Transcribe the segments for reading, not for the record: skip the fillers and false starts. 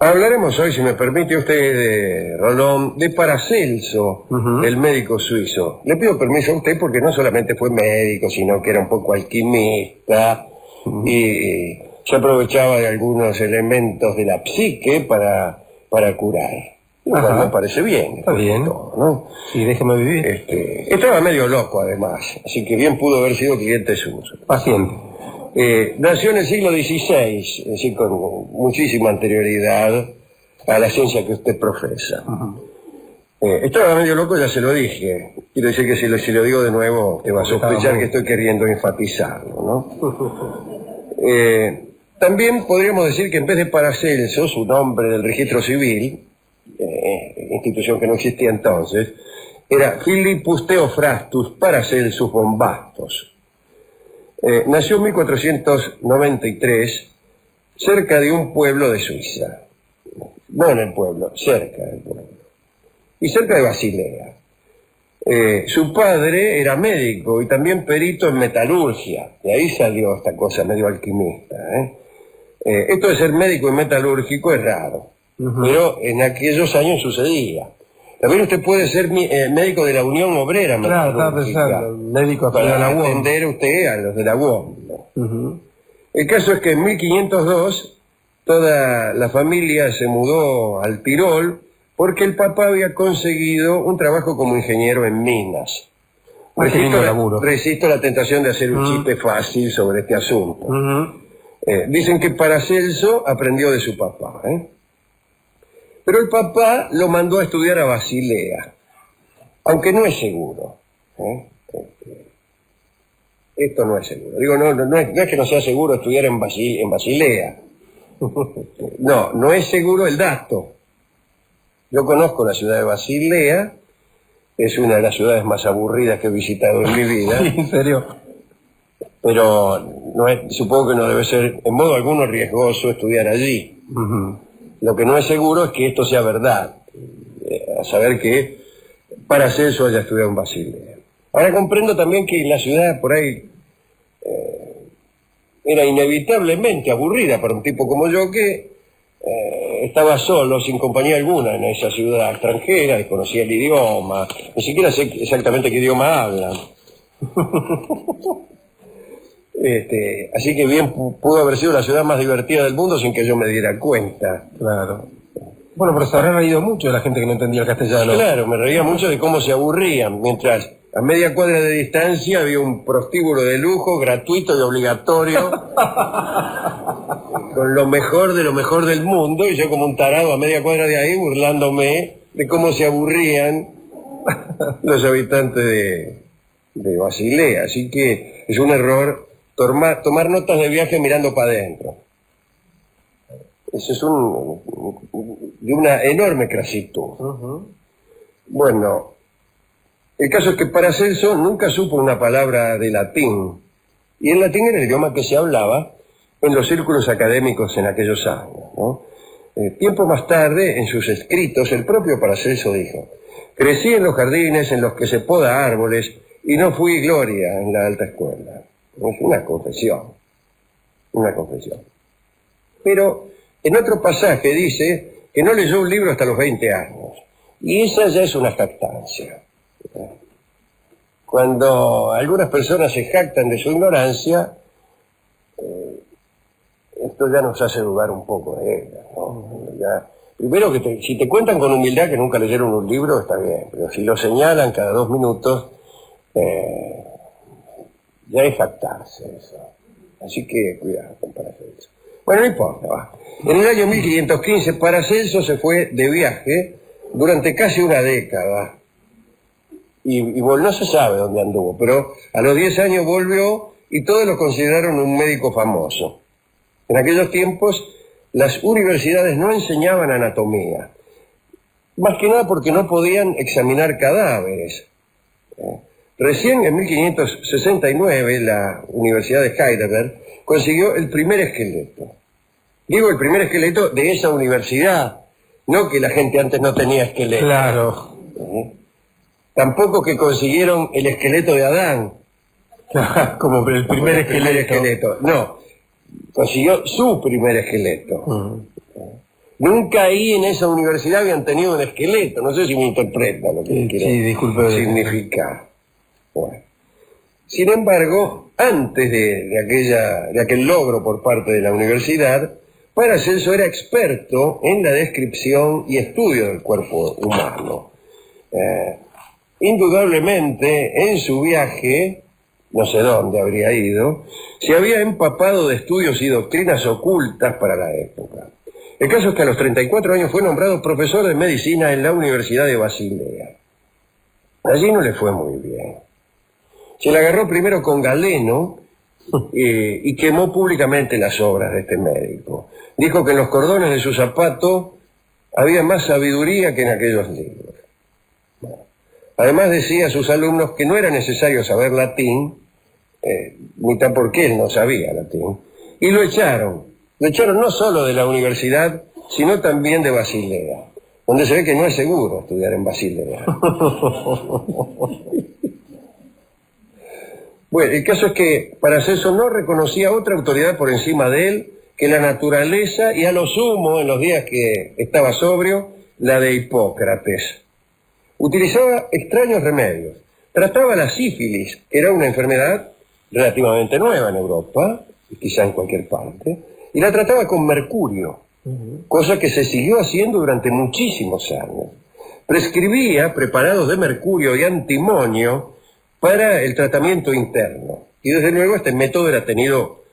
Hablaremos hoy, si me permite usted, Rolón, de Paracelso, el médico suizo. Le pido permiso a usted porque no solamente fue médico, sino que era un poco alquimista y se aprovechaba de algunos elementos de la psique para curar. Bueno, me parece bien. Está bien. Todo, ¿no? Sí, déjeme vivir. Estaba medio loco, además, así que bien pudo haber sido cliente suyo. Paciente. Nació en el siglo XVI, es decir, con muchísima anterioridad a la ciencia que usted profesa. Estaba medio loco, ya se lo dije. Quiero decir que si lo digo de nuevo, te va a sospechar que estoy queriendo enfatizarlo, ¿no? También podríamos decir que en vez de Paracelso, su nombre del registro civil, institución que no existía entonces, era Philippus Theophrastus Paracelsus Bombastos. Nació en 1493 cerca de un pueblo de Suiza. No en el pueblo, cerca del pueblo. Y cerca de Basilea. Su padre era médico y también perito en metalurgia. De ahí salió esta cosa medio alquimista. Esto de ser médico y metalúrgico es raro. Pero en aquellos años sucedía. También usted puede ser médico de la Unión Obrera Metalúrgica. Claro, médico para atender usted a los de la UOM. El caso es que en 1502 toda la familia se mudó al Tirol porque el papá había conseguido un trabajo como ingeniero en minas. Resisto la tentación de hacer un chiste fácil sobre este asunto. Dicen que Paracelso aprendió de su papá, Pero el papá lo mandó a estudiar a Basilea, aunque no es seguro. Esto no es seguro. Digo, no es que no sea seguro estudiar en Basilea. No es seguro el dato. Yo conozco la ciudad de Basilea, es una de las ciudades más aburridas que he visitado en mi vida. ¿En serio? Pero supongo que no debe ser en modo alguno riesgoso estudiar allí. Lo que no es seguro es que esto sea verdad, a saber que Paracelso haya estudiado en Basilea. Ahora comprendo también que la ciudad por ahí era inevitablemente aburrida para un tipo como yo que estaba solo, sin compañía alguna en esa ciudad extranjera, desconocía el idioma, ni siquiera sé exactamente qué idioma hablan. Así que bien pudo haber sido la ciudad más divertida del mundo sin que yo me diera cuenta. Claro. Bueno, pero se habrá reído mucho de la gente que no entendía el castellano. Claro, me reía mucho de cómo se aburrían, mientras a media cuadra de distancia había un prostíbulo de lujo, gratuito y obligatorio, con lo mejor del mundo, y yo como un tarado a media cuadra de ahí burlándome de cómo se aburrían los habitantes de Basilea. Así que es un error tomar notas de viaje mirando para adentro. Eso es de una enorme crasitud. Bueno, el caso es que Paracelso nunca supo una palabra de latín, y el latín era el idioma que se hablaba en los círculos académicos en aquellos años, ¿no? Tiempo más tarde, en sus escritos, el propio Paracelso dijo: crecí en los jardines en los que se poda árboles y no fui gloria en la alta escuela. Es una confesión. Pero en otro pasaje dice que no leyó un libro hasta los 20 años. Y esa ya es una jactancia. Cuando algunas personas se jactan de su ignorancia, esto ya nos hace dudar un poco de ellas, ¿no? Primero, si te cuentan con humildad que nunca leyeron un libro, está bien. Pero si lo señalan cada 2 minutos, ya es jactarse eso. Así que cuidado con Paracelso. Bueno, no importa, va. En el año 1515 Paracelso se fue de viaje durante casi una década. Y no se sabe dónde anduvo, pero a los 10 años volvió y todos lo consideraron un médico famoso. En aquellos tiempos las universidades no enseñaban anatomía, más que nada porque no podían examinar cadáveres. Recién en 1569 la Universidad de Heidelberg consiguió el primer esqueleto. Digo el primer esqueleto de esa universidad, no que la gente antes no tenía esqueleto. Claro. Tampoco que consiguieron el esqueleto de Adán. Como el primer esqueleto. No, consiguió su primer esqueleto. Nunca ahí en esa universidad habían tenido un esqueleto. No sé si me interpreta lo que quiere significar. Bueno. Sin embargo, antes de aquel logro por parte de la universidad, Paracelso era experto en la descripción y estudio del cuerpo humano. Indudablemente, en su viaje, no sé dónde habría ido, se había empapado de estudios y doctrinas ocultas para la época. El caso es que a los 34 años fue nombrado profesor de medicina en la Universidad de Basilea. Allí no le fue muy bien. Se la agarró primero con Galeno y quemó públicamente las obras de este médico. Dijo que en los cordones de su zapato había más sabiduría que en aquellos libros. Bueno. Además decía a sus alumnos que no era necesario saber latín, ni tan porque él no sabía latín, y lo echaron. Lo echaron no solo de la universidad, sino también de Basilea, donde se ve que no es seguro estudiar en Basilea. Bueno, el caso es que Paracelso no reconocía otra autoridad por encima de él que la naturaleza y a lo sumo, en los días que estaba sobrio, la de Hipócrates. Utilizaba extraños remedios. Trataba la sífilis, que era una enfermedad relativamente nueva en Europa, y quizá en cualquier parte, y la trataba con mercurio, cosa que se siguió haciendo durante muchísimos años. Prescribía preparados de mercurio y antimonio para el tratamiento interno. Y desde luego este método era tenido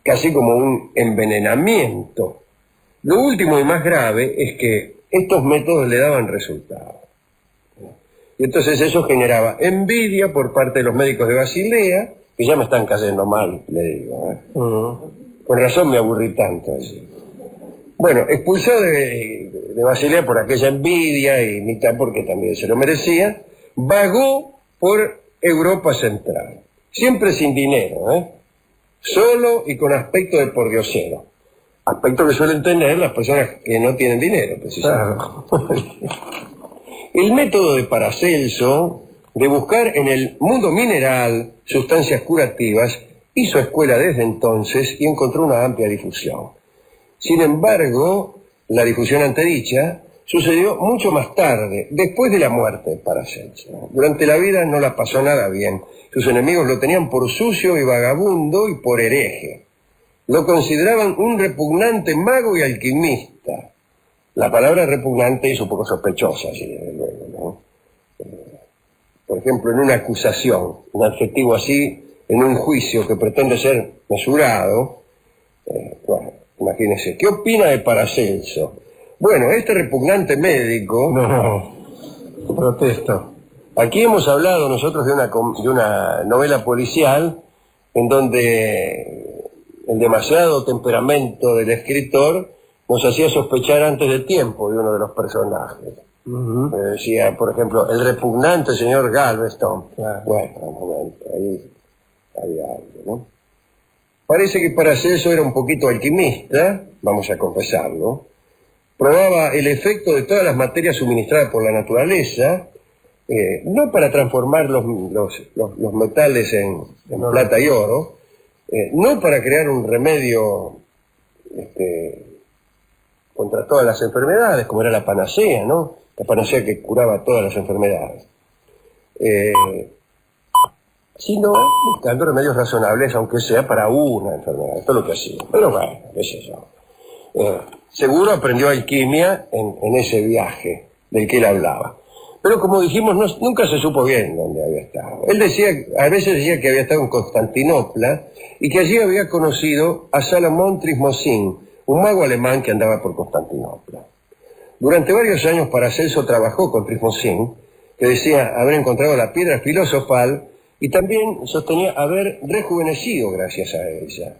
casi como un envenenamiento. Lo último y más grave es que estos métodos le daban resultados. Y entonces eso generaba envidia por parte de los médicos de Basilea, que ya me están cayendo mal, le digo. Con razón me aburrí tanto allí. Bueno, expulsado de Basilea por aquella envidia y mitad porque también se lo merecía, vagó por Europa Central, siempre sin dinero, solo y con aspecto de pordiosero, aspecto que suelen tener las personas que no tienen dinero, precisamente. El método de Paracelso de buscar en el mundo mineral sustancias curativas hizo escuela desde entonces y encontró una amplia difusión. Sin embargo, la difusión antedicha sucedió mucho más tarde, después de la muerte de Paracelso. Durante la vida no la pasó nada bien. Sus enemigos lo tenían por sucio y vagabundo y por hereje. Lo consideraban un repugnante mago y alquimista. La palabra repugnante es un poco sospechosa, sí, desde luego, ¿no? Por ejemplo, en una acusación, un adjetivo así, en un juicio que pretende ser mesurado, bueno, imagínense, ¿qué opina de Paracelso? Bueno, este repugnante médico... No, protesto. Aquí hemos hablado nosotros de una novela policial en donde el demasiado temperamento del escritor nos hacía sospechar antes de tiempo de uno de los personajes. Decía, por ejemplo, el repugnante señor Galveston. Bueno, un momento, ahí había algo, ¿no? Parece que Paracelso era un poquito alquimista, vamos a confesarlo. Probaba el efecto de todas las materias suministradas por la naturaleza, no para transformar los metales en plata y oro, no para crear un remedio contra todas las enfermedades, como era la panacea, ¿no? La panacea que curaba todas las enfermedades. Sino buscando remedios razonables, aunque sea para una enfermedad. Esto es lo que hacía. Pero bueno, qué sé yo. Seguro aprendió alquimia en ese viaje del que él hablaba. Pero como dijimos, nunca se supo bien dónde había estado. Él decía, a veces decía que había estado en Constantinopla y que allí había conocido a Salomón Trismosin, un mago alemán que andaba por Constantinopla. Durante varios años Paracelso trabajó con Trismosin, que decía haber encontrado la piedra filosofal y también sostenía haber rejuvenecido gracias a ella.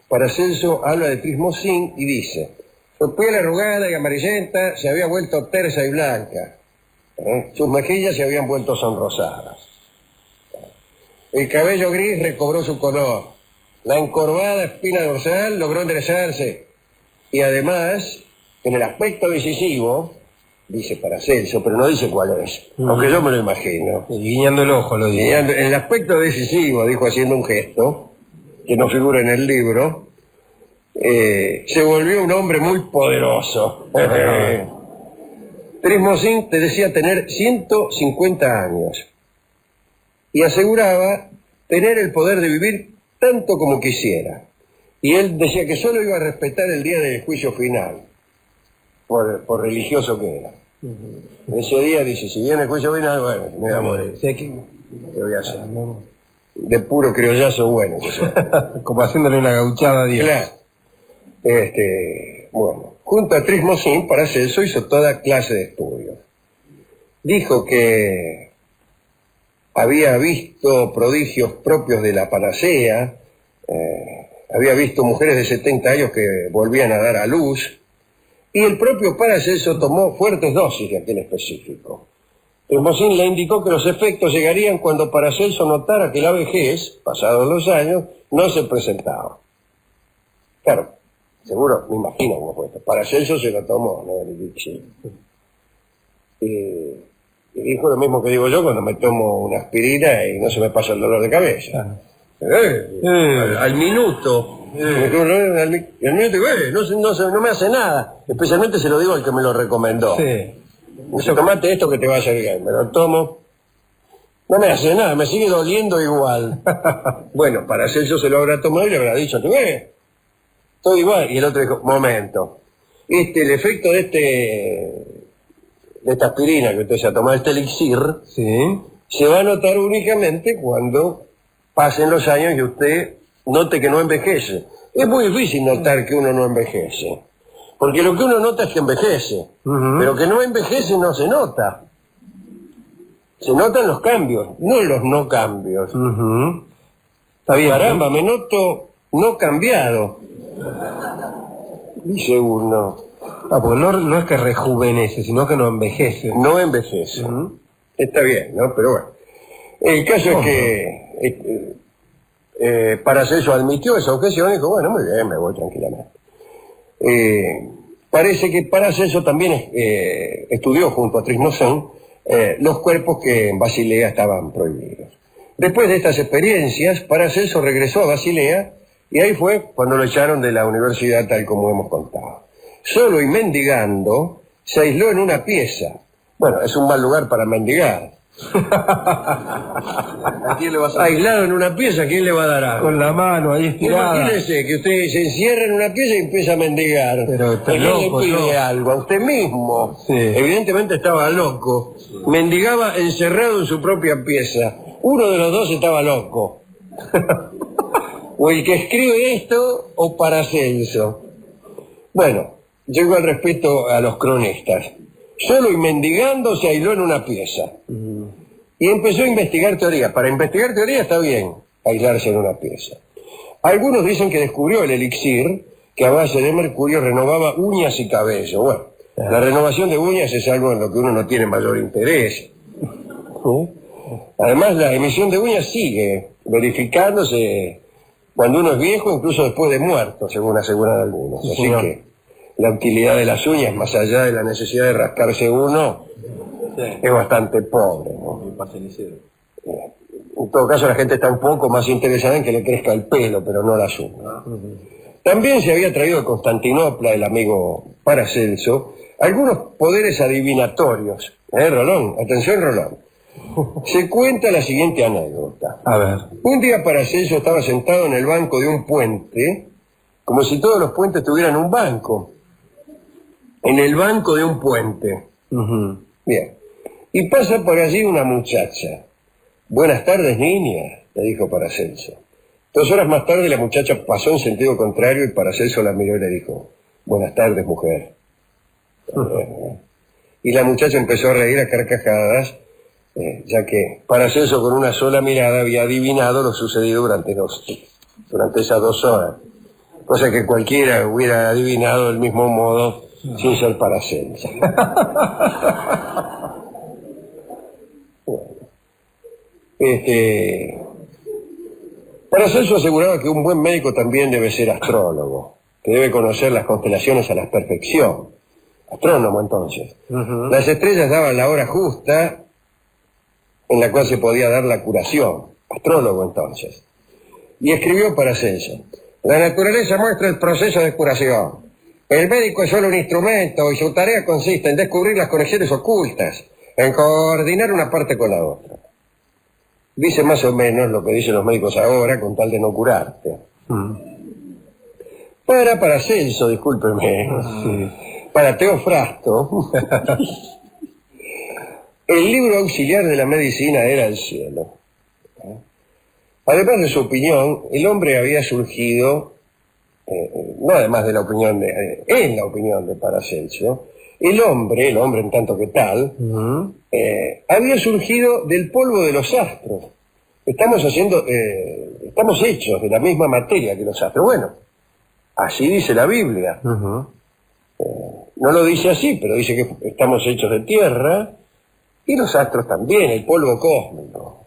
Paracelso habla de Trismosin y dice: su piel arrugada y amarillenta se había vuelto tersa y blanca. Sus mejillas se habían vuelto sonrosadas. El cabello gris recobró su color. La encorvada espina dorsal logró enderezarse. Y además, en el aspecto decisivo, dice Paracelso, pero no dice cuál es, aunque yo me lo imagino. Guiñando el ojo lo dice. En el aspecto decisivo, dijo haciendo un gesto, que no figura en el libro, se volvió un hombre muy poderoso. Trismosín te decía tener 150 años y aseguraba tener el poder de vivir tanto como quisiera. Y él decía que solo iba a respetar el día del juicio final, por religioso que era. Ese día dice, si viene el juicio final, bueno, me voy a morir. ¿Qué voy a hacer? De puro criollazo bueno. Que sea. Como haciéndole una gauchada a Dios. Claro. Bueno, junto a Trismosín, Paracelso hizo toda clase de estudios. Dijo que había visto prodigios propios de la panacea, había visto mujeres de 70 años que volvían a dar a luz, y el propio Paracelso tomó fuertes dosis de aquel específico. Trismosín le indicó que los efectos llegarían cuando Paracelso notara que la vejez, pasados los años, no se presentaba. Claro, seguro, me imagino cómo fue esto. Paracelso se lo tomó, ¿no? Y dijo lo mismo que digo yo cuando me tomo una aspirina y no se me pasa el dolor de cabeza. Al minuto. Al minuto no me hace nada. Especialmente se lo digo al que me lo recomendó. Sí. Dice, tomate esto que te va a hacer bien. Me lo tomo. No me hace nada, me sigue doliendo igual. Bueno, Paracelso se lo habrá tomado y le habrá dicho, estoy igual. Y el otro dijo, momento. El efecto de esta aspirina que usted se ha tomado, este elixir, sí, se va a notar únicamente cuando pasen los años y usted note que no envejece. Es muy difícil notar que uno no envejece, porque lo que uno nota es que envejece, pero que no envejece no se nota. Se notan los cambios, no los no cambios. Está bien. Caramba, me noto no cambiado, dice uno. Porque no es que rejuvenece, sino que no envejece. No envejece. Está bien, ¿no? Pero bueno. El caso es que Paracelso admitió esa objeción y dijo, bueno, muy bien, me voy tranquilamente. Parece que Paracelso también estudió junto a Trismosín los cuerpos que en Basilea estaban prohibidos. Después de estas experiencias, Paracelso regresó a Basilea y ahí fue cuando lo echaron de la universidad tal como hemos contado. Solo y mendigando, se aisló en una pieza. Bueno, es un mal lugar para mendigar. ¿A quién le vas a... Aislado en una pieza, ¿a quién le va a dar algo? Con la mano ahí estirada. Imagínese que usted se encierra en una pieza y empieza a mendigar. Pero ¿A quién le pide algo? A usted mismo. Sí. Evidentemente estaba loco. Sí. Mendigaba encerrado en su propia pieza. Uno de los dos estaba loco. O el que escribe esto, o Paracelso. Bueno, llego al respeto a los cronistas. Solo y mendigando se aisló en una pieza. Y empezó a investigar teorías. Para investigar teorías está bien aislarse en una pieza. Algunos dicen que descubrió el elixir que a base de mercurio renovaba uñas y cabello. Bueno, la renovación de uñas es algo en lo que uno no tiene mayor interés. Además, la emisión de uñas sigue verificándose cuando uno es viejo, incluso después de muerto, según aseguran algunos. Así que la utilidad de las uñas, más allá de la necesidad de rascarse uno, es bastante pobre, ¿no? En todo caso, la gente está un poco más interesada en que le crezca el pelo, pero no las uñas. También se había traído de Constantinopla, el amigo Paracelso, algunos poderes adivinatorios. Rolón, atención, Rolón. Se cuenta la siguiente anécdota. A ver. Un día Paracelso estaba sentado en el banco de un puente, como si todos los puentes tuvieran un banco. En el banco de un puente. Bien. Y pasa por allí una muchacha. Buenas tardes, niña, le dijo Paracelso. 2 horas más tarde la muchacha pasó en sentido contrario y Paracelso la miró y le dijo, buenas tardes, mujer. Y la muchacha empezó a reír a carcajadas, ya que Paracelso con una sola mirada había adivinado lo sucedido durante esas 2 horas. Cosa que cualquiera hubiera adivinado del mismo modo sin ser Paracelso. Paracelso aseguraba que un buen médico también debe ser astrólogo, que debe conocer las constelaciones a la perfección. Astrónomo, entonces. Las estrellas daban la hora justa en la cual se podía dar la curación. Astrólogo, entonces. Y escribió Paracelso: La naturaleza muestra el proceso de curación. El médico es solo un instrumento y su tarea consiste en descubrir las conexiones ocultas, en coordinar una parte con la otra. Dice más o menos lo que dicen los médicos ahora con tal de no curarte. Para Paracelso, discúlpeme, para Teofrasto, el libro auxiliar de la medicina era el cielo. Además de su opinión, el hombre había surgido, no además de la opinión en la opinión de Paracelso, el hombre en tanto que tal, había surgido del polvo de los astros. Estamos hechos de la misma materia que los astros. Bueno, así dice la Biblia. No lo dice así, pero dice que estamos hechos de tierra y los astros también, el polvo cósmico.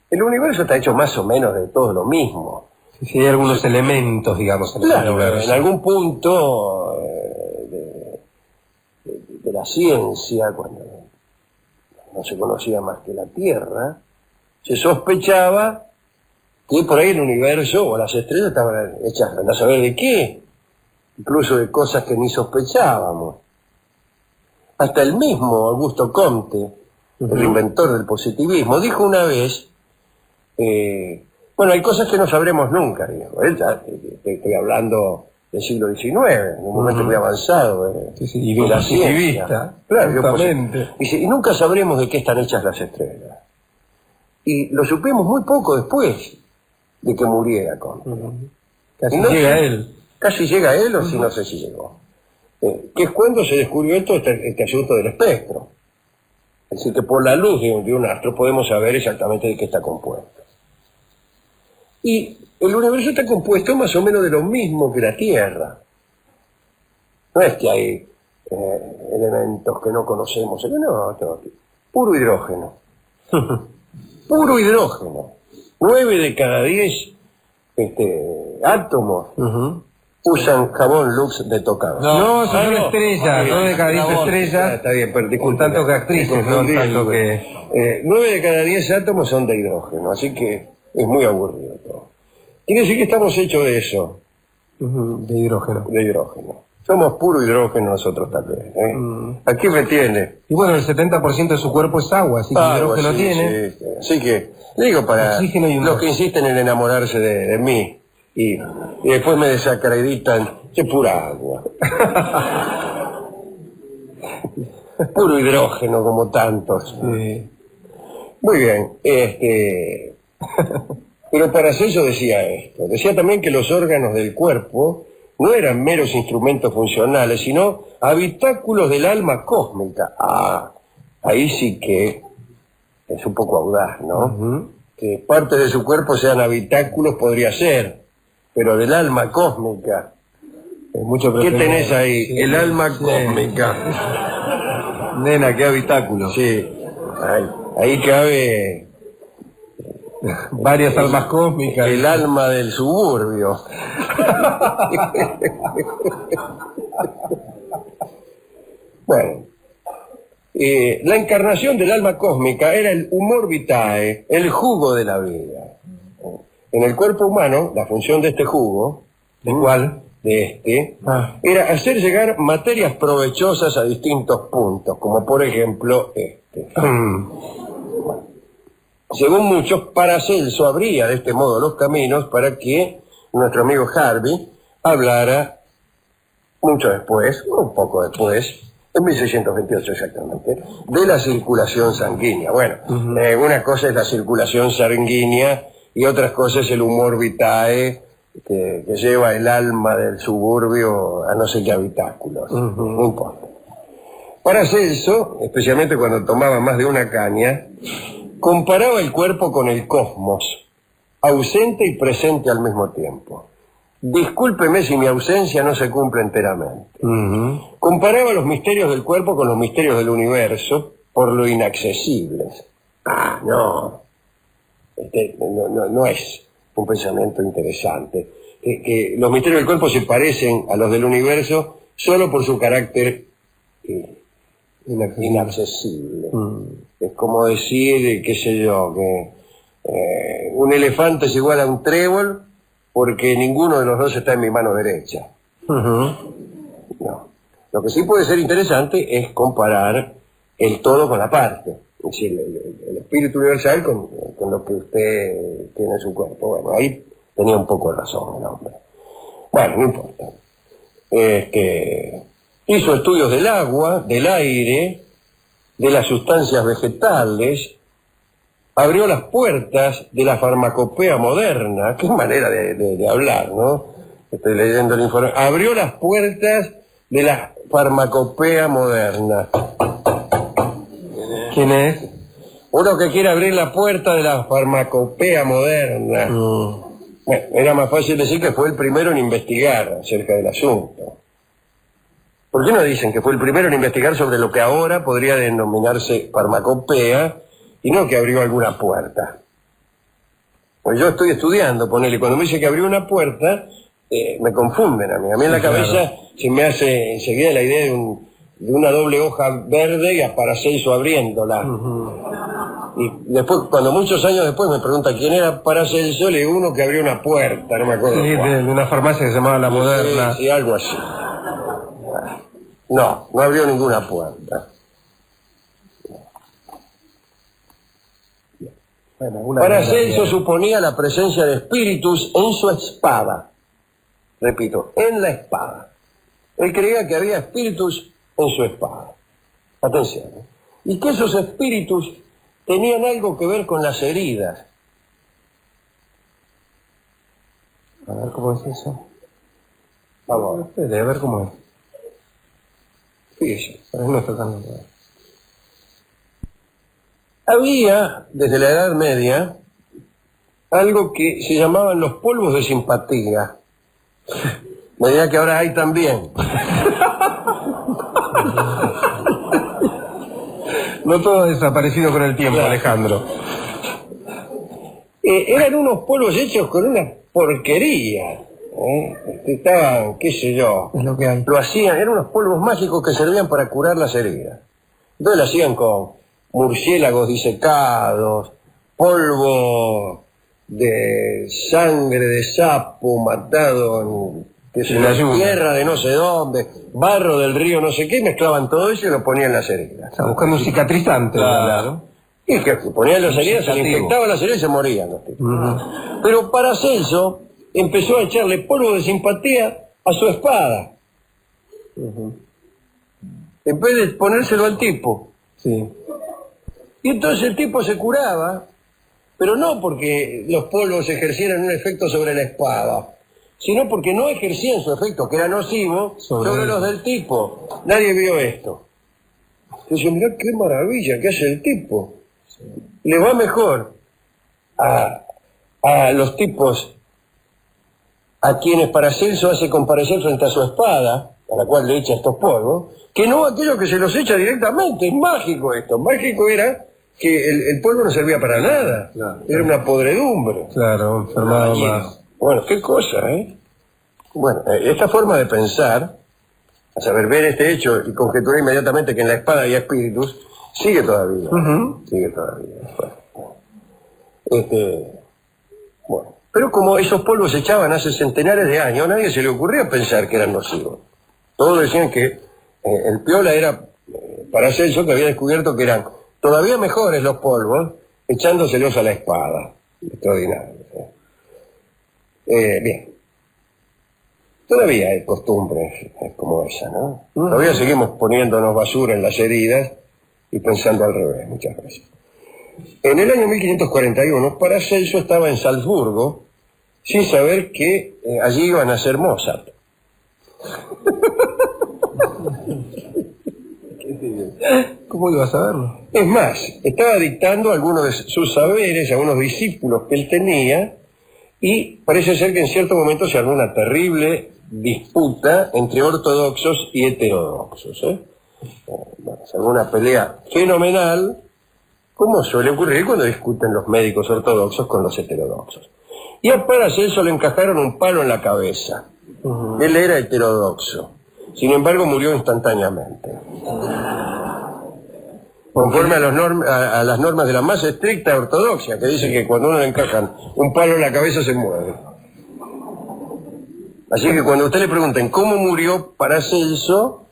El universo está hecho más o menos de todo lo mismo. Sí, hay algunos elementos, digamos, en el universo. En algún punto de la ciencia, cuando no se conocía más que la Tierra, se sospechaba que por ahí el universo o las estrellas estaban hechas a saber de qué, incluso de cosas que ni sospechábamos. Hasta el mismo Augusto Comte, el inventor del positivismo, dijo una vez, bueno, hay cosas que no sabremos nunca, dijo. Él ya, estoy hablando del siglo XIX, en un momento muy avanzado y de la ciencia. Claro, dice, y nunca sabremos de qué están hechas las estrellas. Y lo supimos muy poco después de que muriera Comte. Casi llega él. Casi llega él, o si no sé si llegó. Que es cuando se descubrió todo este asunto del espectro. Es decir, que por la luz de un astro podemos saber exactamente de qué está compuesto. Y el universo está compuesto más o menos de lo mismo que la Tierra. No es que hay elementos que no conocemos, no, puro hidrógeno. Puro hidrógeno. 9 de cada 10 átomos usan jabón Lux de tocado. No, son estrellas, 9 de cada 10 estrellas. Está bien, pero disculpe. Tanto que actrices, no tanto que... 9 de cada 10 átomos son de hidrógeno, así que es muy aburrido todo. Quiere decir que estamos hechos de eso. De hidrógeno. De hidrógeno. Somos puro hidrógeno nosotros también. Aquí me tiene. Y bueno, el 70% de su cuerpo es agua, así que hidrógeno tiene. Sí. Así que, le digo para los que insisten en enamorarse de mí y después me desacreditan, es pura agua. Puro hidrógeno como tantos. Sí. Muy bien, pero Paracelso decía esto. Decía también que los órganos del cuerpo no eran meros instrumentos funcionales, sino habitáculos del alma cósmica. Ahí sí que es un poco audaz, ¿no? Que parte de su cuerpo sean habitáculos podría ser, pero del alma cósmica. ¿Qué tenés ahí? Sí, el alma cósmica. Nena, qué habitáculo. Sí, ahí cabe... varias almas cósmicas. El alma del suburbio. Bueno, la encarnación del alma cósmica era el humor vitae, el jugo de la vida. En el cuerpo humano, la función de este jugo, ¿de cuál? De era hacer llegar materias provechosas a distintos puntos, como por ejemplo Según muchos, Paracelso abría de este modo los caminos para que nuestro amigo Harvey hablara mucho después, un poco después, en 1628 exactamente, de la circulación sanguínea. Bueno, una cosa es la circulación sanguínea y otra cosa es el humor vitae que lleva el alma del suburbio a no sé qué habitáculos. No importa. Paracelso, especialmente cuando tomaba más de una caña, comparaba el cuerpo con el cosmos, ausente y presente al mismo tiempo. Discúlpeme si mi ausencia no se cumple enteramente. Comparaba los misterios del cuerpo con los misterios del universo por lo inaccesibles. No es un pensamiento interesante. Que los misterios del cuerpo se parecen a los del universo solo por su carácter inaccesible. Es como decir, qué sé yo, que un elefante es igual a un trébol porque ninguno de los dos está en mi mano derecha. No. Lo que sí puede ser interesante es comparar el todo con la parte, es decir, el espíritu universal con lo que usted tiene en su cuerpo. Bueno, ahí tenía un poco de razón el hombre. Bueno, no importa. Hizo estudios del agua, del aire, de las sustancias vegetales, abrió las puertas de la farmacopea moderna. Qué manera de hablar, ¿no? Estoy leyendo el informe. Abrió las puertas de la farmacopea moderna. ¿Quién es? Uno que quiere abrir la puerta de la farmacopea moderna. Bueno, era más fácil decir que fue el primero en investigar acerca del asunto. ¿Por qué no dicen que fue el primero en investigar sobre lo que ahora podría denominarse farmacopea y no que abrió alguna puerta? Pues yo estoy estudiando, ponele, cuando me dice que abrió una puerta, me confunden a mí. A mí en la cabeza se me hace enseguida la idea de una doble hoja verde y a Paracelso abriéndola. Y después, cuando muchos años después me preguntan quién era Paracelso, le digo uno que abrió una puerta, no me acuerdo. Sí, de una farmacia que se llamaba La Moderna. Sí, algo así. No abrió ninguna puerta. Bueno, Paracelso suponía la presencia de espíritus en su espada. Repito, en la espada. Él creía que había espíritus en su espada. Atención. Y que esos espíritus tenían algo que ver con las heridas. A ver cómo es eso. Vamos, A ver cómo es. fíjese. Pero no está tan bien. Había, desde la Edad Media, algo que se llamaban los polvos de simpatía. Medida que ahora hay también. No todo ha desaparecido con el tiempo, Claro. Alejandro. Eran unos polvos hechos con una porquería. Estaban, qué sé yo, Es lo que hay. lo hacían, eran unos polvos mágicos que servían para curar las heridas. Entonces lo hacían con murciélagos disecados, polvo de sangre de sapo matado en la tierra de no sé dónde, barro del río no sé qué, mezclaban todo eso y lo ponían en las heridas. Está buscando un cicatrizante. Claro. Y que ponían las heridas, se le infectaban las heridas y se morían los tipos. Pero Paracelso empezó a echarle polvo de simpatía a su espada. En vez de ponérselo al tipo. Sí. Y entonces el tipo se curaba, pero no porque los polvos ejercieran un efecto sobre la espada, sino porque no ejercían su efecto, que era nocivo, sobre los del tipo. Nadie vio esto. Entonces, mirá qué maravilla que hace el tipo. Le va mejor a los tipos a quienes Paracelso hace comparecer frente a su espada, a la cual le echa estos polvos, que no aquello que se los echa directamente. Es mágico esto. Mágico era que el polvo no servía para nada. Claro. Era una podredumbre. Claro, enfermado más. Bueno, qué cosa, ¿eh? Bueno, esta forma de pensar, a saber, ver este hecho y conjeturar inmediatamente que en la espada hay espíritus, sigue todavía. Sigue todavía. Bueno, pero como esos polvos se echaban hace centenares de años, a nadie se le ocurrió pensar que eran nocivos. Todos decían que el piola era Paracelso, que había descubierto que eran todavía mejores los polvos echándoselos a la espada. Extraordinario. Bien. Todavía hay costumbres como esa, ¿no? Todavía seguimos poniéndonos basura en las heridas y pensando al revés muchas veces. En el año 1541, Paracelso estaba en Salzburgo sin saber que allí iba a nacer Mozart. ¿Cómo ibas a verlo? Es más, estaba dictando algunos de sus saberes a unos discípulos que él tenía y parece ser que en cierto momento se armó una terrible disputa entre ortodoxos y heterodoxos. Bueno, se armó una pelea fenomenal, como suele ocurrir cuando discuten los médicos ortodoxos con los heterodoxos. Y a Paracelso le encajaron un palo en la cabeza. Él era heterodoxo. Sin embargo, murió instantáneamente. Conforme a las normas de la más estricta ortodoxia, que dicen que cuando uno le encajan un palo en la cabeza se muere. Así que cuando usted le pregunten cómo murió Paracelso,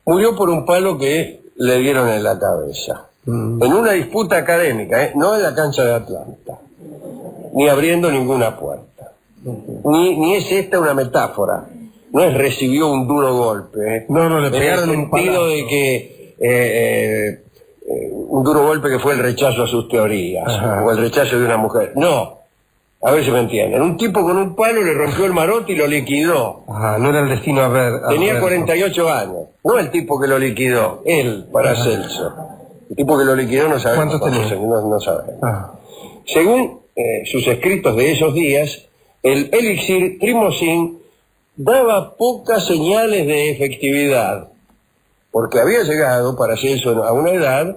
murió por un palo que le dieron en la cabeza. En una disputa académica, no en la cancha de Atlanta, ni abriendo ninguna puerta. Ni es esta una metáfora. No es recibió un duro golpe. No, le pegaron en el un palazo. sentido de que un duro golpe que fue el rechazo a sus teorías, o el rechazo de una mujer. No, a ver si me entienden. Un tipo con un palo le rompió el marote y lo liquidó. No era el destino a ver. Tenía 48 años. No el tipo que lo liquidó, él, Paracelso. El tipo que lo liquidó no sabemos. ¿Cuántos tenía? No sabemos. Según sus escritos de esos días, el elixir Trimocin daba pocas señales de efectividad, porque había llegado Paracelso a una edad,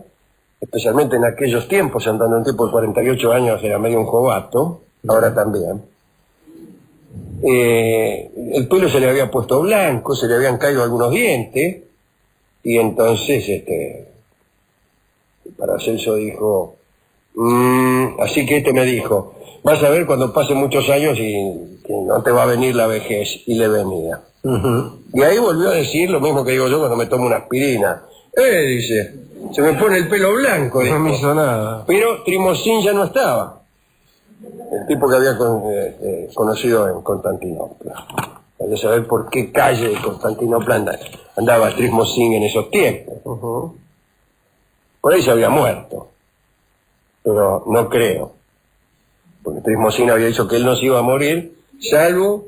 especialmente en aquellos tiempos, andando un tipo de 48 años era medio un jovato, ahora también. El pelo se le había puesto blanco, se le habían caído algunos dientes, y entonces Paracelso dijo, así que me dijo, vas a ver cuando pasen muchos años y que no te va a venir la vejez, y le venía. Y ahí volvió a decir lo mismo que digo yo cuando me tomo una aspirina. Dice, se me pone el pelo blanco. No me hizo nada. Pero Trimocin ya no estaba. El tipo que había conocido en Constantinopla. Hay que saber por qué calle de Constantinopla andaba Trimocin en esos tiempos. Por ahí se había muerto. Pero no creo. Porque Trimocin había dicho que él no se iba a morir, salvo,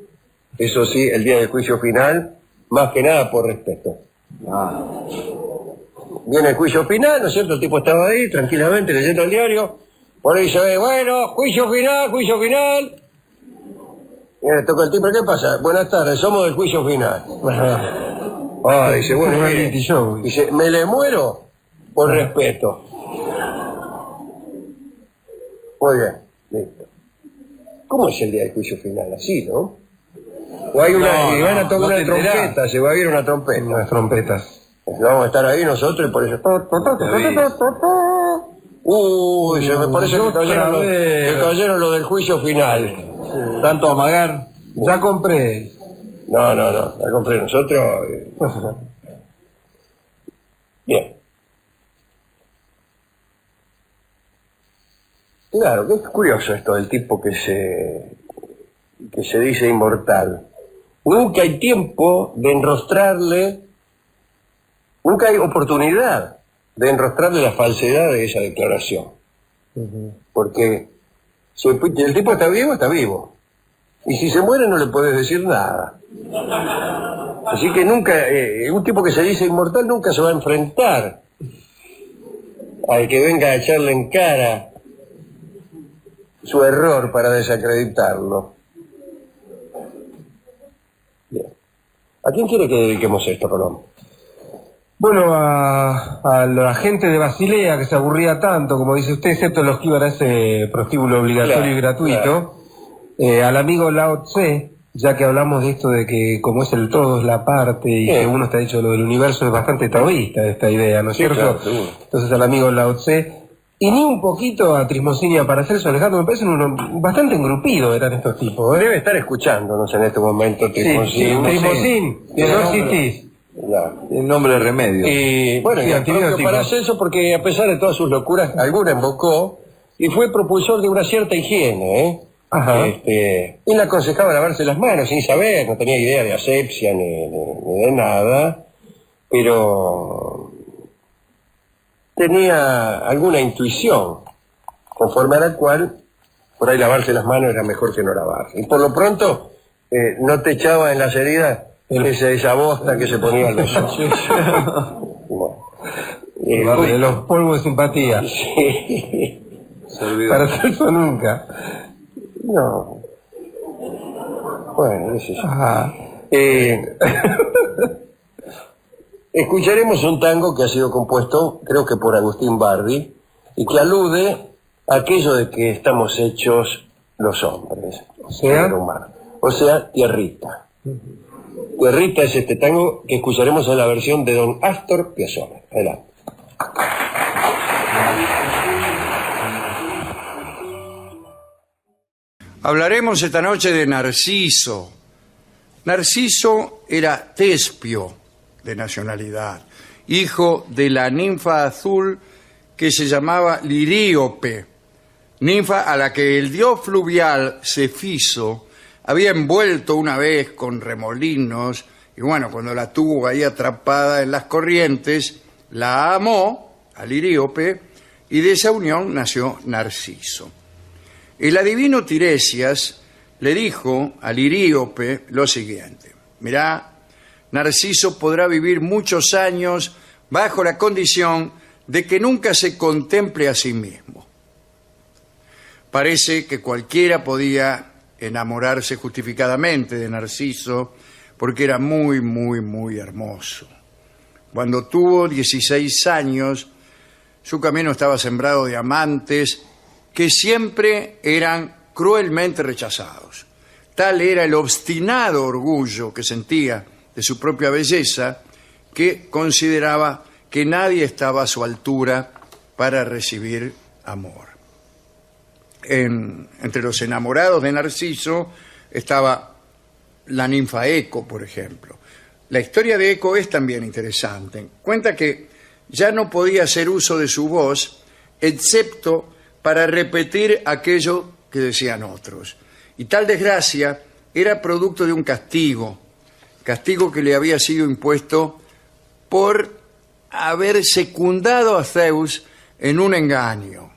eso sí, el día del juicio final, más que nada por respeto. Viene el juicio final, ¿no es cierto? El tipo estaba ahí, tranquilamente, leyendo el diario. Por ahí se ve, bueno, juicio final, juicio final. Y le toca el timbre, ¿qué pasa? Buenas tardes, somos del juicio final. Dice, bueno, dice, me le muero por respeto. Muy bien, listo. ¿Cómo es el día del juicio final? Así, ¿no? O hay y van a tocar una trompeta, se va a ir una trompeta. Unas trompetas. Vamos a estar ahí nosotros y por eso... se me parece que cayeron lo del juicio final. Tanto amagar. Ya compré. No, la compré nosotros. Bien. Claro, que es curioso esto del tipo que se dice inmortal. Nunca hay tiempo de enrostrarle, nunca hay oportunidad de enrostrarle la falsedad de esa declaración. Porque si el tipo está vivo, está vivo. Y si se muere no le podés decir nada. Así que nunca, un tipo que se dice inmortal nunca se va a enfrentar al que venga a echarle en cara su error para desacreditarlo. Bien. ¿A quién quiere que dediquemos esto, Colón? Bueno, a la gente de Basilea que se aburría tanto, como dice usted, excepto los que iban a ese prostíbulo obligatorio y gratuito. Al amigo Lao Tse, ya que hablamos de esto de que como es el todo es la parte y que uno está dicho lo del universo, es bastante taoísta esta idea, ¿no es cierto? Claro. Entonces al amigo Lao Tse, y ni un poquito a Trimocin y a Paracelso, Alejandro, me parece bastante engrupido eran estos tipos. Debe estar escuchándonos en este momento Trimocin. Sí, Trimocin, que no existís. El nombre de remedio. Y bueno, y antibiótico Paracelso, porque a pesar de todas sus locuras, alguna invocó y fue propulsor de una cierta higiene, y le aconsejaba lavarse las manos sin saber, no tenía idea de asepsia ni de nada, pero tenía alguna intuición, conforme a la cual por ahí lavarse las manos era mejor que no lavarse. Y por lo pronto no te echaba en las heridas esa bosta que se ponía en los ojos. De los polvos de simpatía. Sí. Paracelso nunca. No. Bueno, qué sé yo. Escucharemos un tango que ha sido compuesto, creo que por Agustín Bardi, y que alude a aquello de que estamos hechos los hombres, o sea, Tierrita. Tierrita es este tango que escucharemos en la versión de don Astor Piazzolla. Adelante. Hablaremos esta noche de Narciso, Narciso era tespio de nacionalidad, hijo de la ninfa azul que se llamaba Liríope, ninfa a la que el dios fluvial Cefiso había envuelto una vez con remolinos, y bueno, cuando la tuvo ahí atrapada en las corrientes, la amó a Liríope, y de esa unión nació Narciso. El adivino Tiresias le dijo a Liríope lo siguiente: mirá, Narciso podrá vivir muchos años bajo la condición de que nunca se contemple a sí mismo. Parece que cualquiera podía enamorarse justificadamente de Narciso porque era muy, muy, muy hermoso. Cuando tuvo 16 años, su camino estaba sembrado de amantes que siempre eran cruelmente rechazados. Tal era el obstinado orgullo que sentía de su propia belleza que consideraba que nadie estaba a su altura para recibir amor. Entre los enamorados de Narciso estaba la ninfa Eco, por ejemplo. La historia de Eco es también interesante. Cuenta que ya no podía hacer uso de su voz, excepto para repetir aquello que decían otros. Y tal desgracia era producto de un castigo que le había sido impuesto por haber secundado a Zeus en un engaño,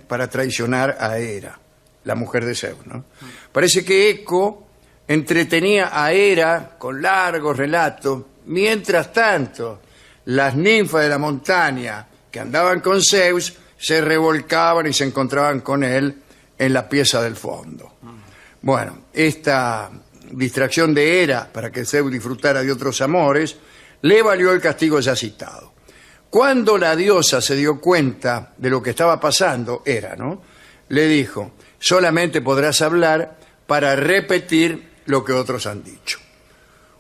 para traicionar a Hera, la mujer de Zeus, ¿no? Parece que Eco entretenía a Hera con largos relatos. Mientras tanto, las ninfas de la montaña que andaban con Zeus se revolcaban y se encontraban con él en la pieza del fondo. Bueno, esta distracción de Hera para que Zeus disfrutara de otros amores le valió el castigo ya citado. Cuando la diosa se dio cuenta de lo que estaba pasando, Hera, ¿no?, le dijo: solamente podrás hablar para repetir lo que otros han dicho.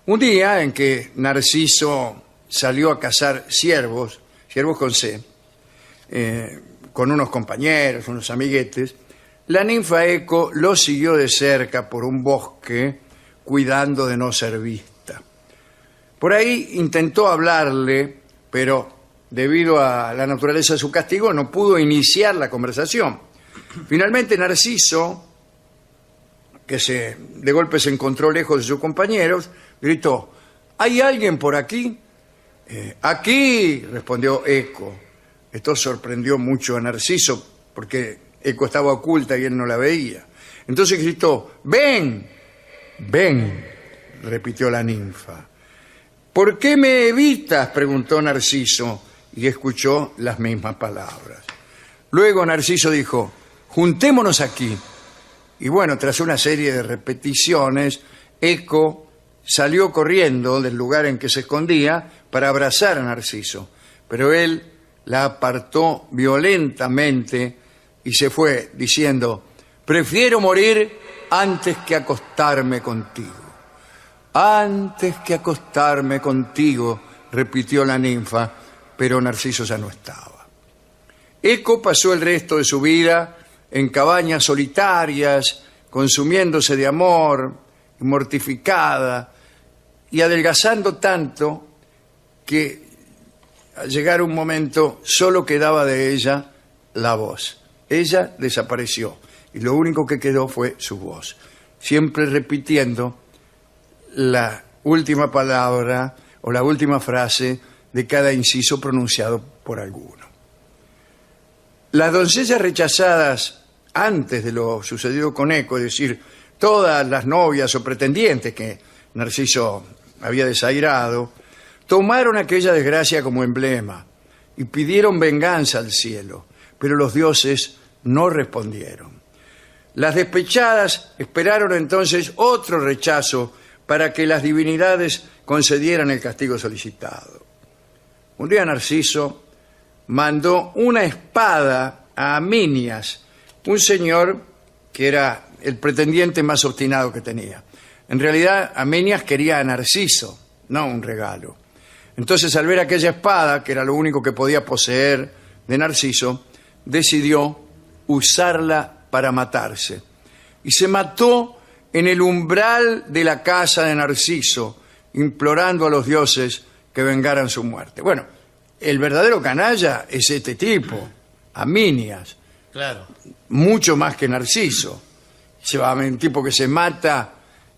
Un día en que Narciso salió a cazar ciervos con C, con unos compañeros, unos amiguetes, la ninfa Eco lo siguió de cerca por un bosque, cuidando de no ser vista. Por ahí intentó hablarle, pero debido a la naturaleza de su castigo no pudo iniciar la conversación. Finalmente Narciso, que de golpe se encontró lejos de sus compañeros, gritó: ¿hay alguien por aquí? Aquí, respondió Eco. Esto sorprendió mucho a Narciso porque Eco estaba oculta y él no la veía. Entonces gritó: ven, ven, repitió la ninfa. ¿Por qué me evitas?, preguntó Narciso, y escuchó las mismas palabras. Luego Narciso dijo: juntémonos aquí. Y bueno, tras una serie de repeticiones, Eco salió corriendo del lugar en que se escondía para abrazar a Narciso, pero él la apartó violentamente y se fue diciendo: prefiero morir antes que acostarme contigo. Antes que acostarme contigo, repitió la ninfa, pero Narciso ya no estaba. Eco pasó el resto de su vida en cabañas solitarias, consumiéndose de amor, mortificada y adelgazando tanto que al llegar un momento solo quedaba de ella la voz. Ella desapareció y lo único que quedó fue su voz, siempre repitiendo la última palabra o la última frase de cada inciso pronunciado por alguno. Las doncellas rechazadas antes de lo sucedido con Eco, es decir, todas las novias o pretendientes que Narciso había desairado, tomaron aquella desgracia como emblema y pidieron venganza al cielo, pero los dioses no respondieron. Las despechadas esperaron entonces otro rechazo para que las divinidades concedieran el castigo solicitado. Un día Narciso mandó una espada a Aminias, un señor que era el pretendiente más obstinado que tenía. En realidad, Aminias quería a Narciso, no un regalo. Entonces, al ver aquella espada, que era lo único que podía poseer de Narciso, decidió usarla para matarse. Y se mató en el umbral de la casa de Narciso, implorando a los dioses que vengaran su muerte. Bueno, el verdadero canalla es este tipo, Aminias, Claro. mucho más que Narciso. Se va un tipo que se mata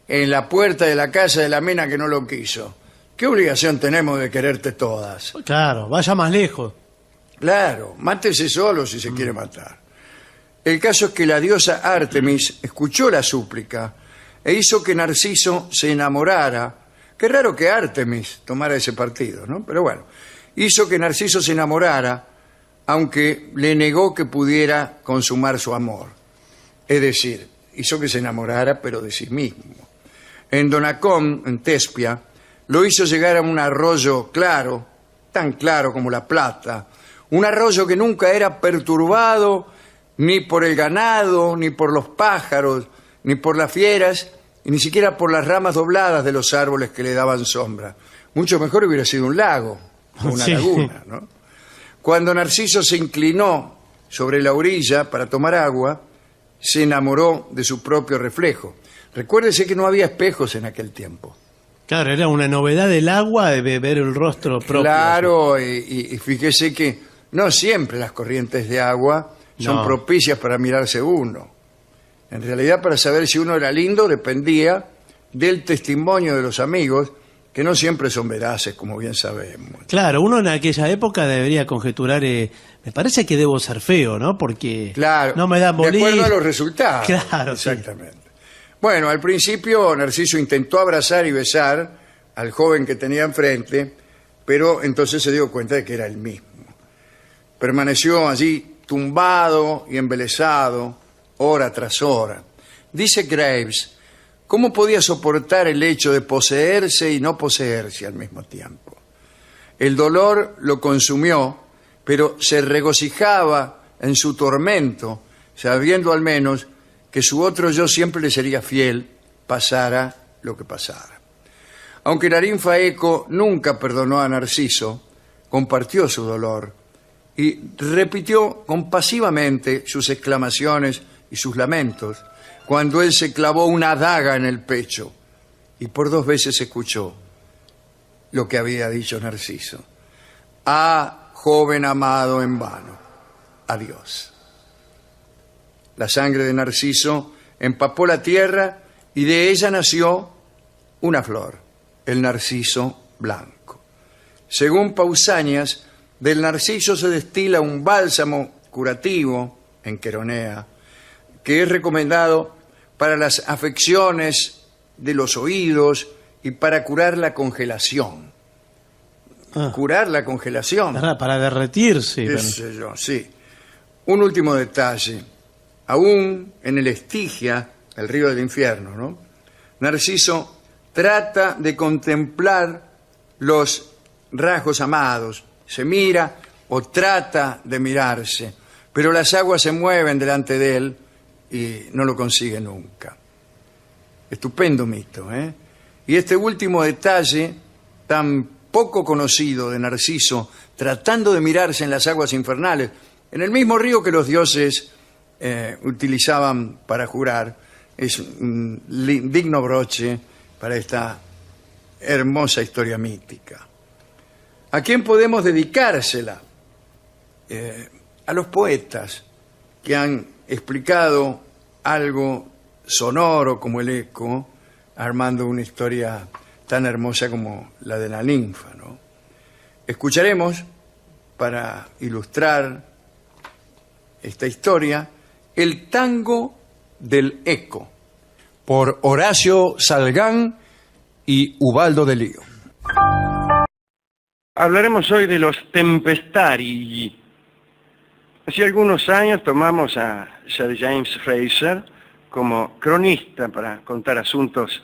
en la puerta de la casa de la mina que no lo quiso. ¿Qué obligación tenemos de quererte todas? Claro, vaya más lejos. Claro, mátese solo si se quiere matar. El caso es que la diosa Artemis escuchó la súplica e hizo que Narciso se enamorara. Qué raro que Artemis tomara ese partido, ¿no? Pero bueno, hizo que Narciso se enamorara, aunque le negó que pudiera consumar su amor. Es decir, hizo que se enamorara, pero de sí mismo. En Donacón, en Tespia, lo hizo llegar a un arroyo claro, tan claro como la plata, un arroyo que nunca era perturbado ni por el ganado, ni por los pájaros, ni por las fieras, y ni siquiera por las ramas dobladas de los árboles que le daban sombra. Mucho mejor hubiera sido un lago, o una Sí. laguna, ¿no? Cuando Narciso se inclinó sobre la orilla para tomar agua, se enamoró de su propio reflejo. Recuérdese que no había espejos en aquel tiempo. Claro, era una novedad del agua de ver el rostro propio. Claro, y fíjese que no siempre las corrientes de agua son No. propicias para mirarse uno. En realidad, para saber si uno era lindo dependía del testimonio de los amigos, que no siempre son veraces, como bien sabemos. Claro, uno en aquella época debería conjeturar, me parece que debo ser feo, ¿no? Porque Claro, no me dan de acuerdo a bolillas. los resultados. Claro, sí. Exactamente. Bueno, al principio Narciso intentó abrazar y besar al joven que tenía enfrente, pero entonces se dio cuenta de que era el mismo. Permaneció allí tumbado y embelesado, hora tras hora. Dice Graves, ¿cómo podía soportar el hecho de poseerse y no poseerse al mismo tiempo? El dolor lo consumió, pero se regocijaba en su tormento, sabiendo al menos que su otro yo siempre le sería fiel, pasara lo que pasara. Aunque la ninfa Eco nunca perdonó a Narciso, compartió su dolor y repitió compasivamente sus exclamaciones y sus lamentos cuando él se clavó una daga en el pecho y por 2 veces escuchó lo que había dicho Narciso. Ah, joven amado en vano, adiós. La sangre de Narciso empapó la tierra y de ella nació una flor, el narciso blanco. Según Pausanias, del narciso se destila un bálsamo curativo en Queronea, que es recomendado para las afecciones de los oídos y para curar la congelación. Ah. Curar la congelación. Para derretirse. Qué sé yo, sí. Un último detalle. Aún en el Estigia, el río del infierno, ¿no? Narciso trata de contemplar los rasgos amados. Se mira o trata de mirarse, pero las aguas se mueven delante de él y no lo consigue nunca. Estupendo mito, ¿eh? Y este último detalle, tan poco conocido de Narciso, tratando de mirarse en las aguas infernales, en el mismo río que los dioses utilizaban para jurar, es un digno broche para esta hermosa historia mítica. ¿A quién podemos dedicársela? A los poetas que han explicado algo sonoro como el eco, armando una historia tan hermosa como la de la ninfa, ¿no? Escucharemos, para ilustrar esta historia, el tango del eco, por Horacio Salgán y Ubaldo de Lío. Hablaremos hoy de los tempestari. Hace algunos años tomamos a Sir James Fraser como cronista para contar asuntos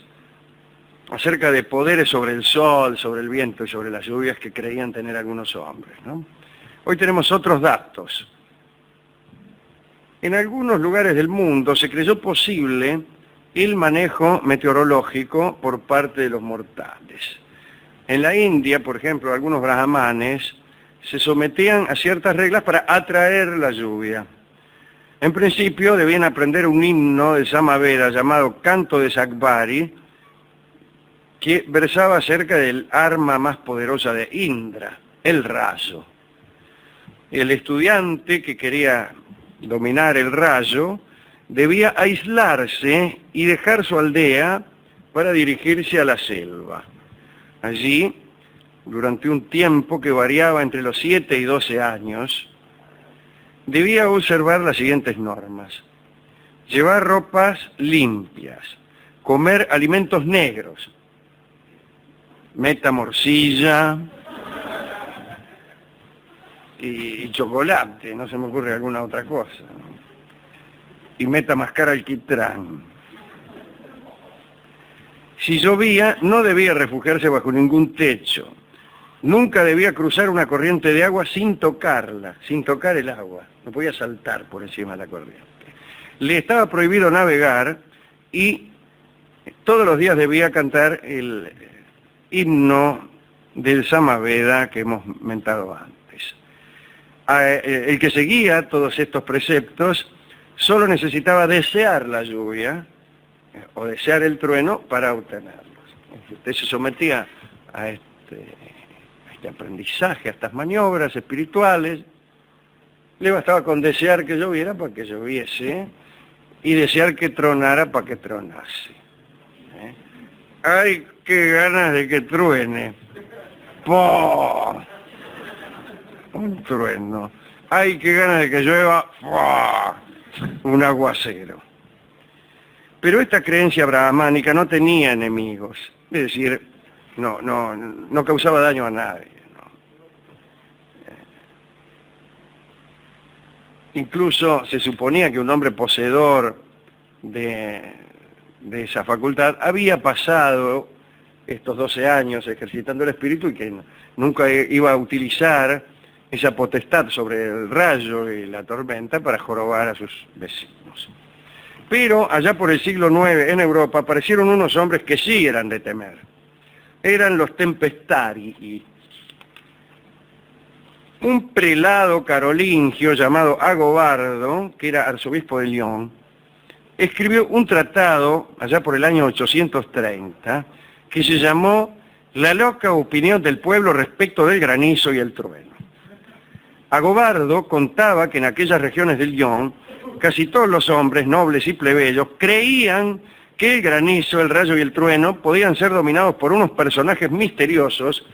acerca de poderes sobre el sol, sobre el viento y sobre las lluvias que creían tener algunos hombres, ¿no? Hoy tenemos otros datos. En algunos lugares del mundo se creyó posible el manejo meteorológico por parte de los mortales. En la India, por ejemplo, algunos brahmanes se sometían a ciertas reglas para atraer la lluvia. En principio debían aprender un himno de Samaveda llamado Canto de Sakbari, que versaba acerca del arma más poderosa de Indra, el rayo. El estudiante que quería dominar el rayo debía aislarse y dejar su aldea para dirigirse a la selva. Allí, durante un tiempo que variaba entre los 7 y 12 años, debía observar las siguientes normas: llevar ropas limpias, comer alimentos negros, meta morcilla y chocolate, no se me ocurre alguna otra cosa, ¿no? Y meta mascar alquitrán. Si llovía, no debía refugiarse bajo ningún techo. Nunca debía cruzar una corriente de agua sin tocarla, sin tocar el agua. No podía saltar por encima de la corriente. Le estaba prohibido navegar y todos los días debía cantar el himno del Samaveda que hemos mentado antes. El que seguía todos estos preceptos solo necesitaba desear la lluvia o desear el trueno para obtenerlos. Usted se sometía a este aprendizaje, a estas maniobras espirituales. Le bastaba con desear que lloviera para que lloviese y desear que tronara para que tronase. ¡Ay, qué ganas de que truene! ¡Pah! Un trueno. ¡Ay, qué ganas de que llueva! ¡Pah! Un aguacero. Pero esta creencia brahmánica no tenía enemigos, es decir, no causaba daño a nadie. ¿No? Incluso se suponía que un hombre poseedor de esa facultad había pasado estos 12 años ejercitando el espíritu y que nunca iba a utilizar esa potestad sobre el rayo y la tormenta para jorobar a sus vecinos. Pero allá por el siglo IX en Europa aparecieron unos hombres que sí eran de temer. Eran los tempestarii. Un prelado carolingio llamado Agobardo, que era arzobispo de Lyon, escribió un tratado allá por el año 830 que se llamó La loca opinión del pueblo respecto del granizo y el trueno. Agobardo contaba que en aquellas regiones del Lyon casi todos los hombres, nobles y plebeyos, creían que el granizo, el rayo y el trueno podían ser dominados por unos personajes misteriosos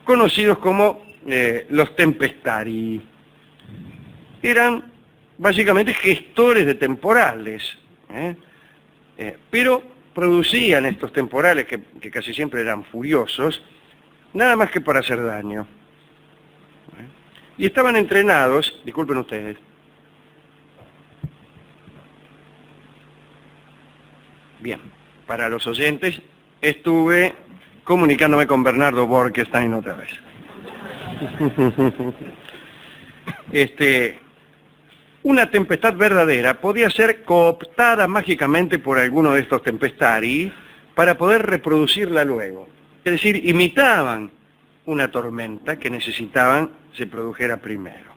conocidos como los tempestarii. Eran básicamente gestores de temporales, pero producían estos temporales, que casi siempre eran furiosos, nada más que para hacer daño. Y estaban entrenados, disculpen ustedes, bien, para los oyentes, estuve comunicándome con Bernardo Borkenstein otra vez. Una tempestad verdadera podía ser cooptada mágicamente por alguno de estos tempestarii para poder reproducirla luego. Es decir, imitaban una tormenta que necesitaban se produjera primero.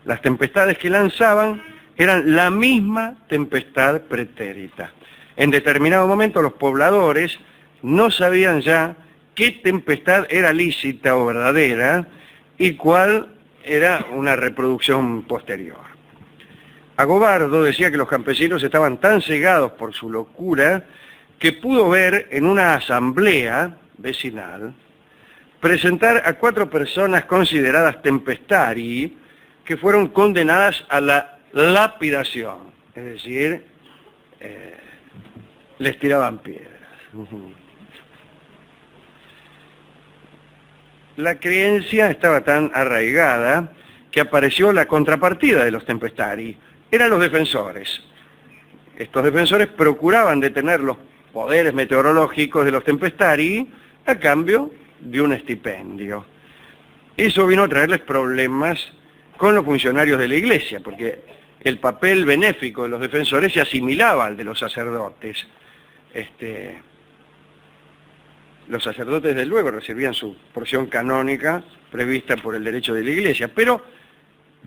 Las tempestades que lanzaban eran la misma tempestad pretérita. En determinado momento los pobladores no sabían ya qué tempestad era lícita o verdadera y cuál era una reproducción posterior. Agobardo decía que los campesinos estaban tan cegados por su locura que pudo ver en una asamblea vecinal presentar a 4 personas consideradas tempestarii que fueron condenadas a la lapidación, es decir, les tiraban piedras. La creencia estaba tan arraigada que apareció la contrapartida de los tempestarii. Eran los defensores. Estos defensores procuraban detener los poderes meteorológicos de los tempestarii a cambio de un estipendio. Eso vino a traerles problemas con los funcionarios de la iglesia, porque el papel benéfico de los defensores se asimilaba al de los sacerdotes. Los sacerdotes, desde luego, recibían su porción canónica prevista por el derecho de la iglesia, pero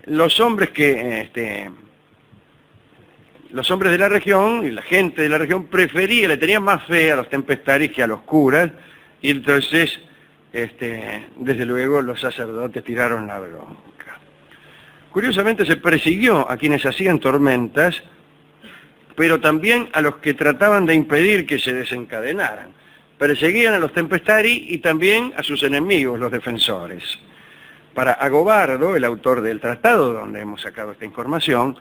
los hombres que los hombres de la región y la gente de la región prefería, le tenían más fe a los tempestaris que a los curas, y entonces, desde luego, los sacerdotes tiraron la bronca. Curiosamente se persiguió a quienes hacían tormentas, pero también a los que trataban de impedir que se desencadenaran. Perseguían a los tempestari y también a sus enemigos, los defensores. Para Agobardo, el autor del tratado donde hemos sacado esta información,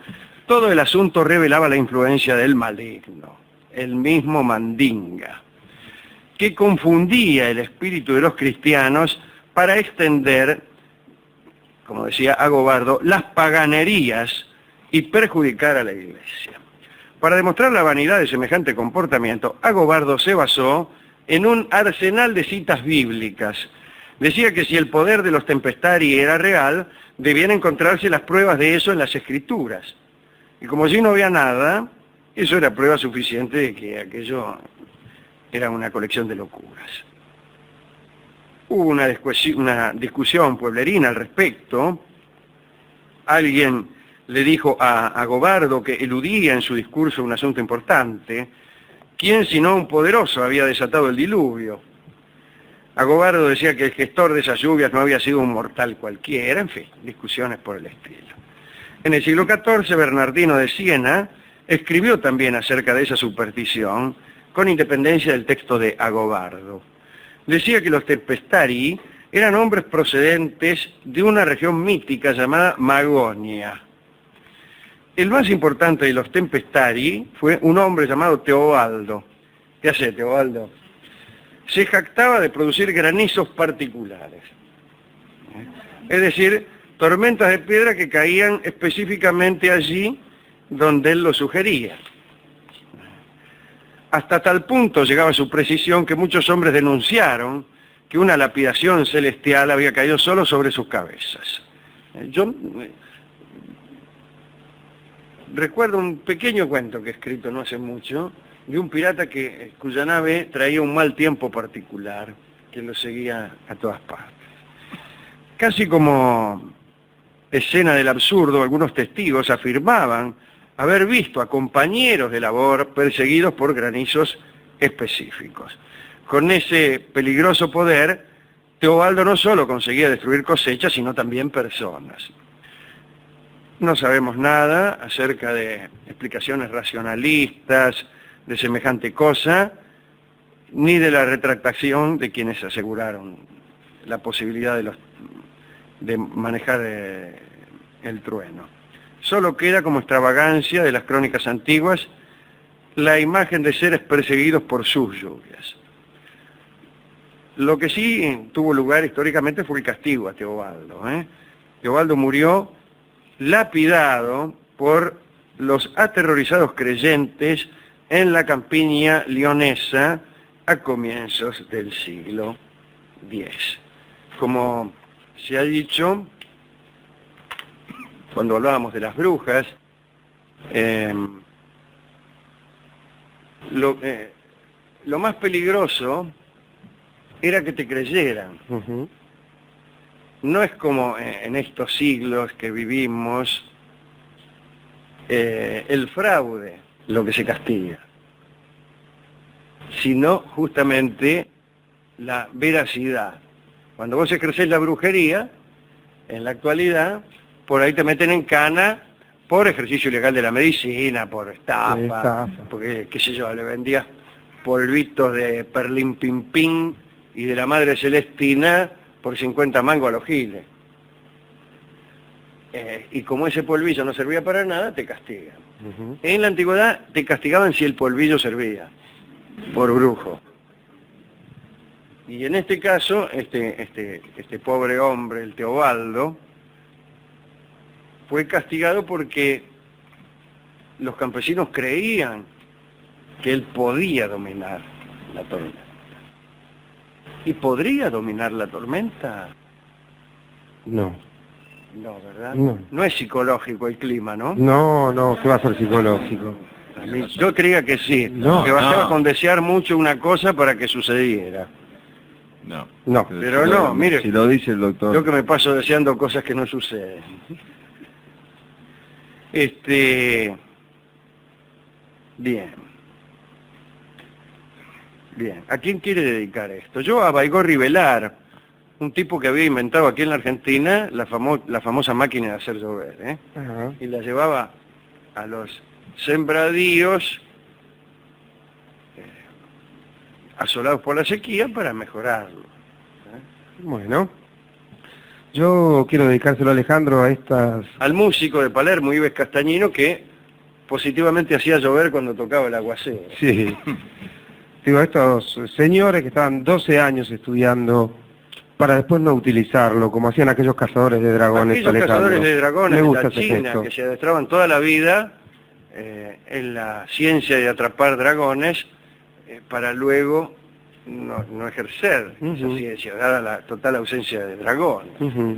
todo el asunto revelaba la influencia del maligno, el mismo Mandinga, que confundía el espíritu de los cristianos para extender, como decía Agobardo, las paganerías y perjudicar a la Iglesia. Para demostrar la vanidad de semejante comportamiento, Agobardo se basó en un arsenal de citas bíblicas. Decía que si el poder de los tempestari era real, debían encontrarse las pruebas de eso en las Escrituras. Y como allí no había nada, eso era prueba suficiente de que aquello era una colección de locuras. Hubo una discusión pueblerina al respecto. Alguien le dijo a Agobardo que eludía en su discurso un asunto importante. ¿Quién sino un poderoso había desatado el diluvio? Agobardo decía que el gestor de esas lluvias no había sido un mortal cualquiera, en fin, discusiones por el estilo. En el siglo XIV, Bernardino de Siena escribió también acerca de esa superstición, con independencia del texto de Agobardo. Decía que los tempestari eran hombres procedentes de una región mítica llamada Magonia. El más importante de los tempestari fue un hombre llamado Teobaldo. ¿Qué hace Teobaldo? Se jactaba de producir granizos particulares. Es decir, tormentas de piedra que caían específicamente allí donde él lo sugería. Hasta tal punto llegaba su precisión que muchos hombres denunciaron que una lapidación celestial había caído solo sobre sus cabezas. Yo recuerdo un pequeño cuento que he escrito no hace mucho, de un pirata cuya nave traía un mal tiempo particular, que lo seguía a todas partes. Casi como escena del absurdo, algunos testigos afirmaban haber visto a compañeros de labor perseguidos por granizos específicos. Con ese peligroso poder, Teobaldo no solo conseguía destruir cosechas, sino también personas. No sabemos nada acerca de explicaciones racionalistas de semejante cosa, ni de la retractación de quienes aseguraron la posibilidad de manejar el trueno. Solo queda como extravagancia de las crónicas antiguas la imagen de seres perseguidos por sus lluvias. Lo que sí tuvo lugar históricamente fue el castigo a Teobaldo. Teobaldo murió lapidado por los aterrorizados creyentes en la campiña leonesa a comienzos del siglo X. Como se ha dicho, cuando hablábamos de las brujas, lo más peligroso era que te creyeran. No es como en estos siglos que vivimos, el fraude lo que se castiga, sino justamente la veracidad. Cuando vos ejercés la brujería, en la actualidad, por ahí te meten en cana por ejercicio ilegal de la medicina, por estafa, porque, qué sé yo, le vendías polvitos de perlín pim pim y de la madre Celestina por 50 mangos a los giles. Y como ese polvillo no servía para nada, te castigan. En la antigüedad te castigaban si el polvillo servía, por brujo. Y en este caso, este pobre hombre, el Teobaldo, fue castigado porque los campesinos creían que él podía dominar la tormenta. ¿Y podría dominar la tormenta? No. No, ¿verdad? No. No es psicológico el clima, ¿no? No, ¿qué va a ser psicológico? Yo creía que sí, No, que bastaba no. con desear mucho una cosa para que sucediera. No. Pero no, mire, Si lo dice el doctor. yo que me paso deseando cosas que no suceden. Bien. Bien. ¿A quién quiere dedicar esto? Yo a Baigorri Velar, un tipo que había inventado aquí en la Argentina la famosa máquina de hacer llover, ¿eh? Ajá. Y la llevaba a los sembradíos asolados por la sequía para mejorarlo. Bueno, yo quiero dedicárselo a Alejandro a estas... Al músico de Palermo, Ives Castañino, que positivamente hacía llover cuando tocaba el aguacero. Sí. Digo, estos señores que estaban 12 años estudiando para después no utilizarlo, como hacían aquellos cazadores de dragones. Aquellos Alejandro. cazadores de dragones Me de gusta la ese China, gesto. que se adestraban toda la vida en la ciencia de atrapar dragones para luego no ejercer esa Ujú. ciencia, dada la total ausencia de dragones. Ujú.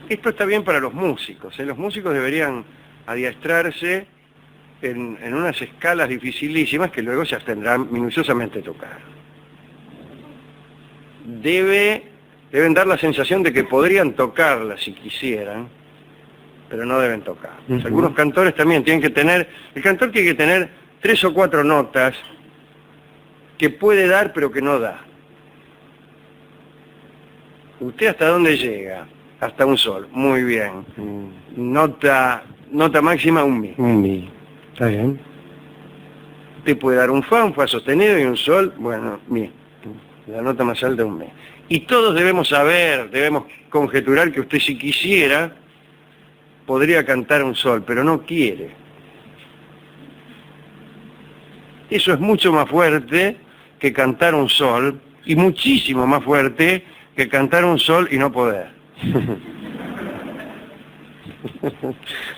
Esto está bien para los músicos, ¿eh? Los músicos deberían adiestrarse en unas escalas dificilísimas que luego se abstendrán minuciosamente tocar. Deben dar la sensación de que podrían tocarla si quisieran, pero no deben tocar. Ujú. Algunos cantores también tienen que tener, el cantor tiene que tener 3 o 4 notas que puede dar pero que no da. ¿Usted hasta dónde llega? Hasta un sol, muy bien. Nota máxima, un mi. Un mi. Está bien. Usted puede dar un fa sostenido y un sol, bueno, mi. La nota más alta, un mi. Y todos debemos saber, debemos conjeturar que usted, si quisiera, podría cantar un sol, pero no quiere. Eso es mucho más fuerte que cantar un sol, y muchísimo más fuerte que cantar un sol y no poder.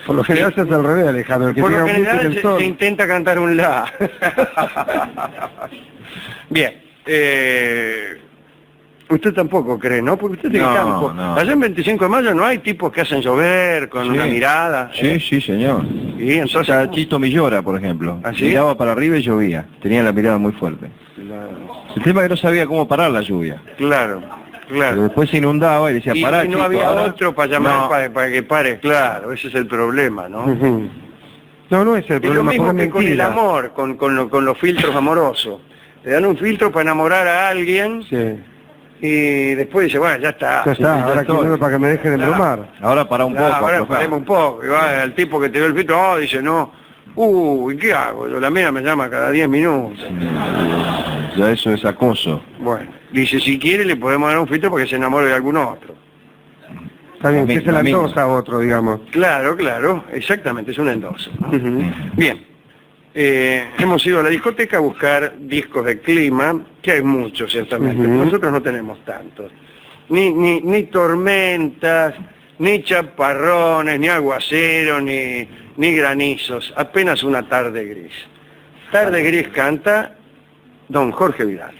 Por lo general se hace al revés, Alejandro. El que Por lo tenga un general el se sol. intenta cantar un la. Bien. Usted tampoco cree, ¿no? Porque usted tiene No, campo. no. Allá en 25 de mayo no hay tipos que hacen llover con Sí. una mirada. Sí, sí, señor. Y entonces... Chito Millora, por ejemplo. ¿Ah, sí? Miraba para arriba y llovía. Tenía la mirada muy fuerte. El tema es que no sabía cómo parar la lluvia. Claro, Pero claro. después se inundaba y decía, Y pará, no Chito, había ahora". otro para llamar No. para que pare, claro, ese es el problema, ¿no? Ujú. No, no es el Es lo problema, mismo porque que es con el mentira. amor, con los filtros amorosos. Te dan un filtro para enamorar a alguien Sí. y después dice, bueno, ya está. Ya está, ahora estoy. quiero para que me deje de Claro. bromar. Ahora para un Ah, poco. ahora aflojá. paremos un poco. Y va el tipo que te dio el filtro, dice, no, ¿y qué hago? La mía me llama cada 10 minutos. Ya eso es acoso. Bueno, dice, si quiere le podemos dar un filtro porque se enamore de algún otro. Está bien, Lo que se la mismo. endosa a otro, digamos. Claro, claro, exactamente, es un endoso, ¿no? Ujú. Bien, hemos ido a la discoteca a buscar discos de clima, que hay muchos ciertamente, Ujú. pero nosotros no tenemos tantos. Ni tormentas, ni chaparrones, ni aguaceros, ni granizos, apenas una tarde gris. Tarde gris canta don Jorge Vidal.